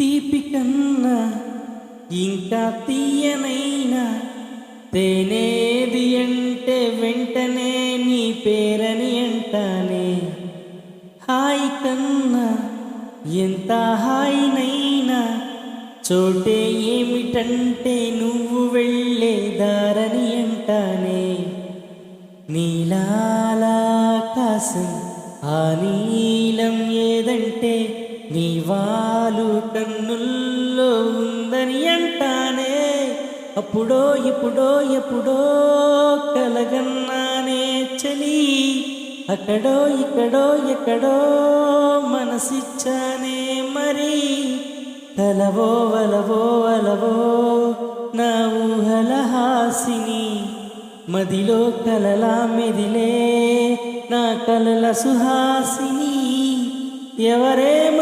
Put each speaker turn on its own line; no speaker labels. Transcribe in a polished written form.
తీపి కన్నా ఇంకా తీయనైనా తేనేది అంటే వెంటనే నీ పేరని అంటానే. హాయి కన్నా ఎంత హాయినైనా చోటే ఏమిటంటే నువ్వు వెళ్ళే దారని అంటానే. నీలాకాశం ఆ నీలం ఏదంటే నీ వాలు కన్నుల్లో ఉందని అంటానే. అప్పుడో ఇప్పుడో ఎప్పుడో కలగన్నానే చలి, అక్కడో ఇక్కడో ఎక్కడో మనసిచ్చానే మరి. కలవో వలవో వలవో నా ఊహల హాసిని, మదిలో కలలా మెదిలే నా కలల సుహాసిని. ఎవరేమ